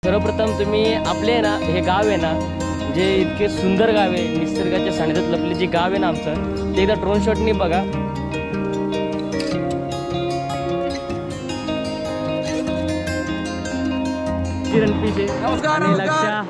सर्वप्रथम तुम्ही आपले आहे ना, हे गाव आहे ना, जे इतके सुंदर गाव आहे, निसर्गाच्या सानिध्यात लपले जे गाव आहे ना आमचं, ते एकदा ड्रोन शॉटनी बघा. रणपीस आणि लक्षा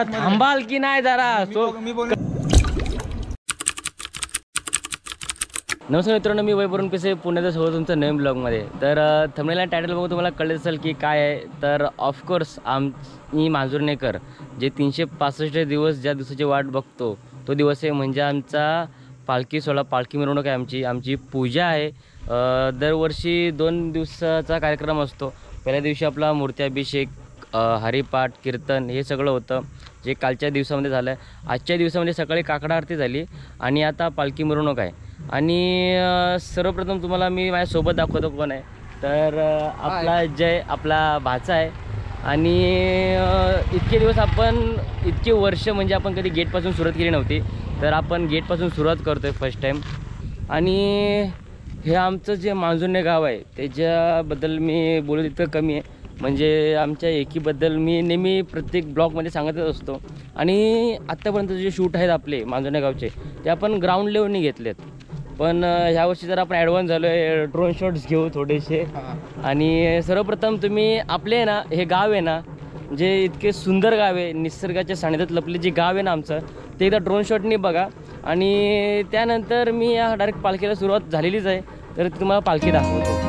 थांबाल की नाही जरा. नमस्कार मित्रांनो, मी वैभव रणपीस पुण्याचा सोबत तुमचं नवीन ब्लॉगमध्ये. तर थंबनेल आणि टायटल बघून तुम्हाला कळलं असेल की काय आहे. तर ऑफकोर्स मी मांजुर्णेकर जे 365 दिवस ज्या दिवसाची वाट बघतो तो दिवस आहे म्हणजे आमचा पालखी सोहळा, पालखी मिरवणूक आहे. आमची पूजा आहे. दरवर्षी 2 दिवसाचा कार्यक्रम असतो. पहिल्या दिवशी आपला मूर्त्याभिषेक, हरिपाठ, कीर्तन हे सगळं होतं जे कालच्या दिवसामध्ये झालं आहे. आजच्या दिवसामध्ये सकाळी काकडा आरती झाली आणि आता पालखी मिरवणूक आहे. आणि सर्वप्रथम तुम्हाला मी माझ्यासोबत दाखवतो कोण आहे. तर आपला जय, आपला भाचा आहे. आणि इतके दिवस आपण, इतके वर्ष म्हणजे आपण कधी गेटपासून सुरुवात केली नव्हती. तर आपण गेटपासून सुरुवात करतो आहे फर्स्ट टाईम. आणि हे आमचं जे मांजुर्णे गाव आहे त्याच्याबद्दल मी बोलू इतकं कमी आहे. म्हणजे आमच्या एकीबद्दल मी नेहमी प्रत्येक ब्लॉगमध्ये सांगतच असतो. आणि आत्तापर्यंत जे शूट आहेत आपले मांजुर्णे गावचे ते आपण ग्राउंड लेवलनी घेतलेत. पण ह्या वर्षी जर आपण ॲडव्हान्स झालो आहे, ड्रोन शॉट्स घेऊ थोडेसे. आणि सर्वप्रथम तुम्ही आपले आहे ना, हे गाव आहे ना, जे इतके सुंदर गाव आहे, निसर्गाच्या सानिध्यात लपले जे गाव आहे ना आमचं, ते एकदा ड्रोन शॉटनी बघा. आणि त्यानंतर मी या डायरेक्ट पालखीला सुरुवात झालेलीच आहे. तर तुम्हाला पालखी दाखवतो.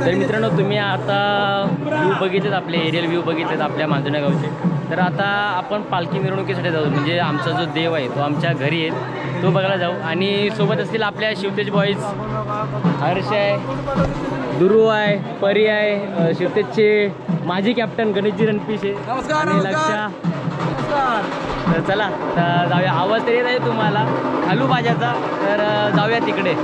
तर मित्रांनो, तुम्ही आता व्ह्यू बघितलेत, आपले एरियल व्ह्यू बघितलेत आपल्या मांजुर्णे गावचे. तर आता आपण पालखी मिरवणुकीसाठी जाऊ. म्हणजे आमचा जो देव आहे तो आमच्या घरी आहे, तो बघायला जाऊ. आणि सोबत असतील आपल्या शिवतेज बॉईज, हर्ष आहे, दुरू आहे, परी आहे, शिवतेजचे माजी कॅप्टन गणेशजी रणपीस आहे आणि लक्षा. तर चला जाऊया. आवाज तरी येत आहे तुम्हाला खालू बाजाचा. तर जाऊया तिकडे.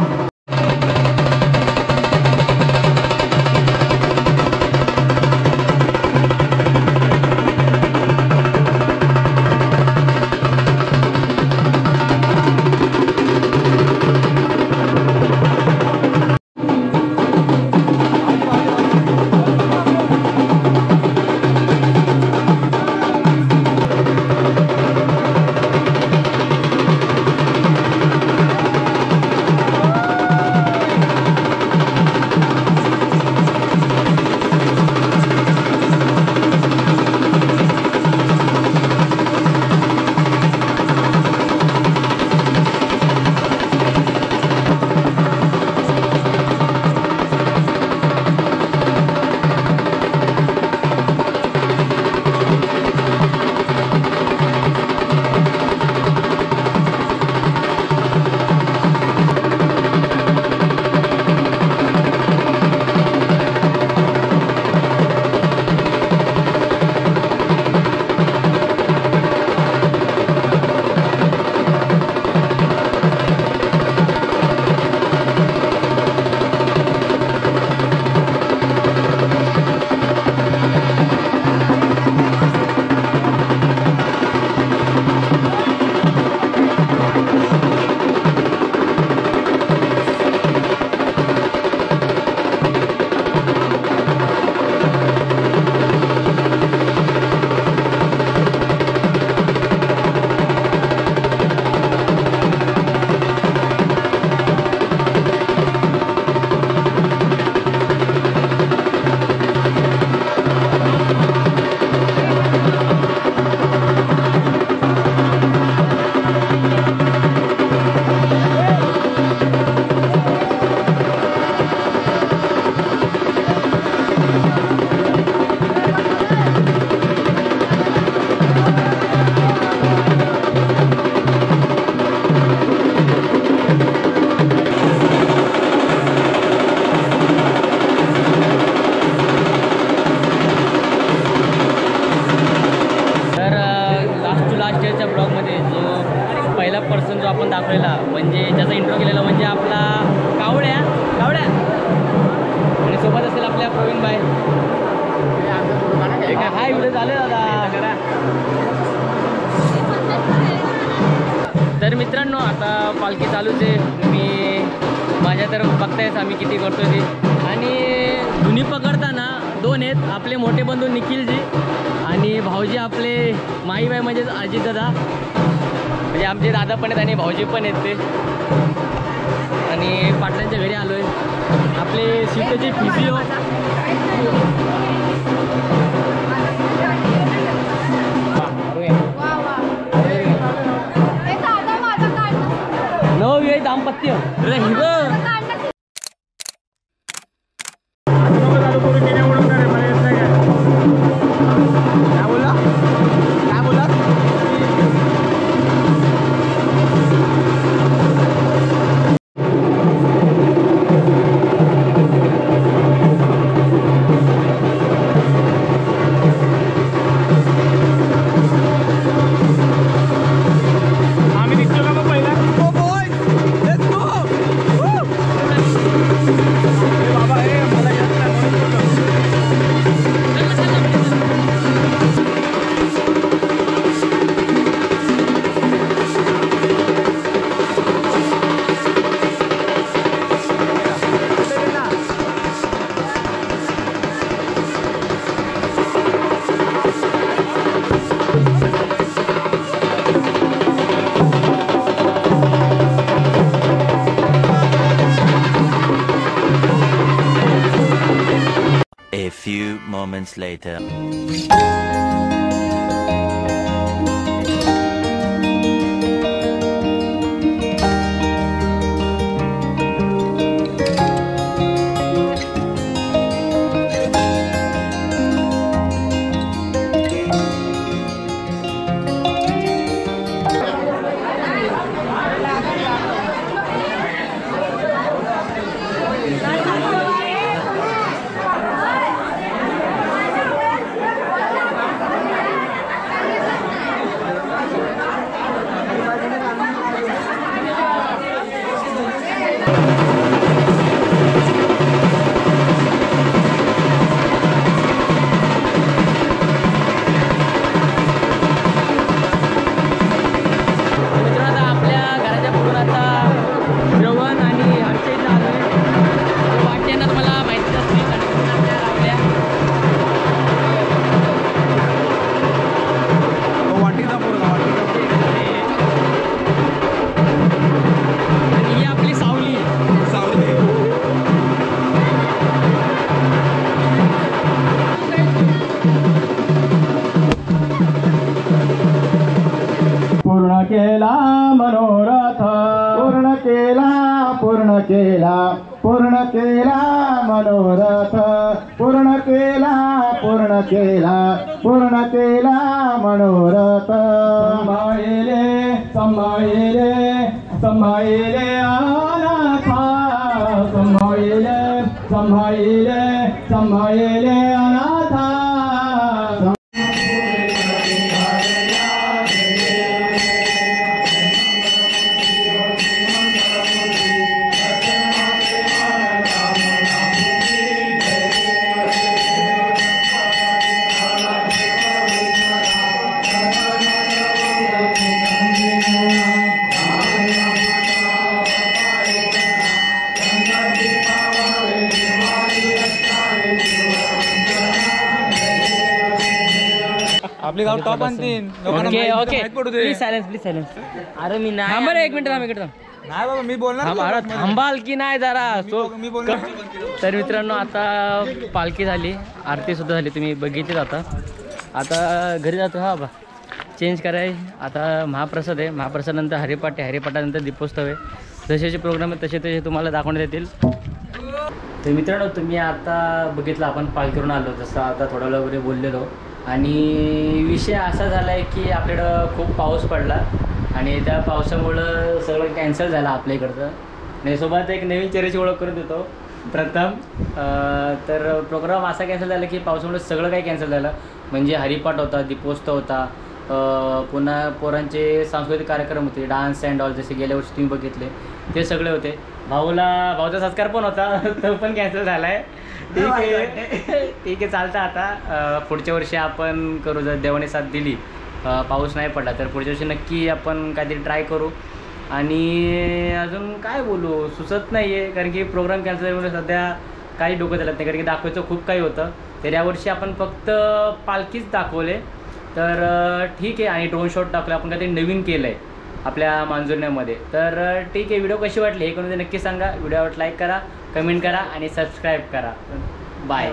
प्रोग्राम दाखवलेला, म्हणजे ज्याचा इंट्रो केलेला म्हणजे आपला कावड्या आणि सोबत असेल आपल्या प्रवीण भाई. हाय व्हिडिओ झाले दादा. तर मित्रांनो आता पालखी चालूच आहे. तुम्ही माझ्या तर बघतायच आम्ही किती करतोय ते. आणि धुनी पकडताना दोन आहेत, आपले मोठे बंधू निखिलजी आणि भाऊजी आपले माईबाई म्हणजेच अजितदादा, म्हणजे आमचे दादा पण आहेत आणि भाऊजी पण आहेत ते. आणि पाटलांच्या घरी आलो आहे. आपले सीटेचे फिजिओ नवविवाहित दाम्पत्य A few moments later. केला मनोरथ पूर्ण केला मनोरथ पूर्ण केला मनोरथ संभाळिले अनाथा संभाळिले अनाथा. आपले गाव टॉप आणतील. Okay please silence. अरे मी नाही. थांब रे, एक मिनिट थांब. नाही बाबा मी बोलणार. थांबाल की नाही जरा. मी बोलणार. तर मित्रांनो आता पालखी झाली, आरती सुद्धा झाली, तुम्ही बघितली. आता घरी जातो. हा बा चेंज कराय. आता महाप्रसाद आहे, महाप्रसादानंतर हरिपाठ आहे, हरिपाठानंतर दीपोत्सव आहे. जसे प्रोग्राम आहेत तसे तुम्हाला दाखवण्यात येतील. तर मित्रांनो तुम्ही आता बघितलं आपण पालखीवरून आलो, जसं आता थोडा वेळ वगैरे बोललेलो. आणि विषय असा झाला आहे की आपल्याकडं खूप पाऊस पडला आणि त्या पावसामुळं सगळं कॅन्सल झालं आपल्या इकडचं. आणि सोबत एक नवीन चेहऱ्याची ओळख करून देतो प्रथम. तर प्रोग्राम असा कॅन्सल झाला की पावसामुळे सगळं काही कॅन्सल झालं. म्हणजे हरिपाठ होता, दीपोत्सव होता, पुन्हा पोरांचे सांस्कृतिक कार्यक्रम होते, डान्स अँड ऑल, जसे गेल्या वर्षी तुम्ही बघितले ते सगळे होते. भाऊचा संस्कार पण होता तो पण कॅन्सल झाला आहे. ठीक आहे ठीक आहे चालतं. आता पुढच्या वर्षी आपण करू, जर देवाने साथ दिली, पाऊस नाही पडला तर पुढच्या वर्षी नक्की आपण काहीतरी ट्राय करू. आणि अजून काय बोलू सुचत नाही आहे, कारण की प्रोग्राम कॅन्सल झाल्यामुळे सध्या काही डोकं चालत नाही, कारण की दाखवायचं खूप काही होतं. तर यावर्षी आपण फक्त पालखीच दाखवले, तर ठीक आहे. आणि ड्रोन शॉट दाखवले, आपण काहीतरी नवीन केलं आहे आपल्या मांजुर्ण्यामध्ये. तर ठीक आहे. व्हिडिओ कशी वाटली हे करून नक्की सांगा. व्हिडिओवर लाईक करा, कमेंट करा आणि सबस्क्राईब करा. बाय.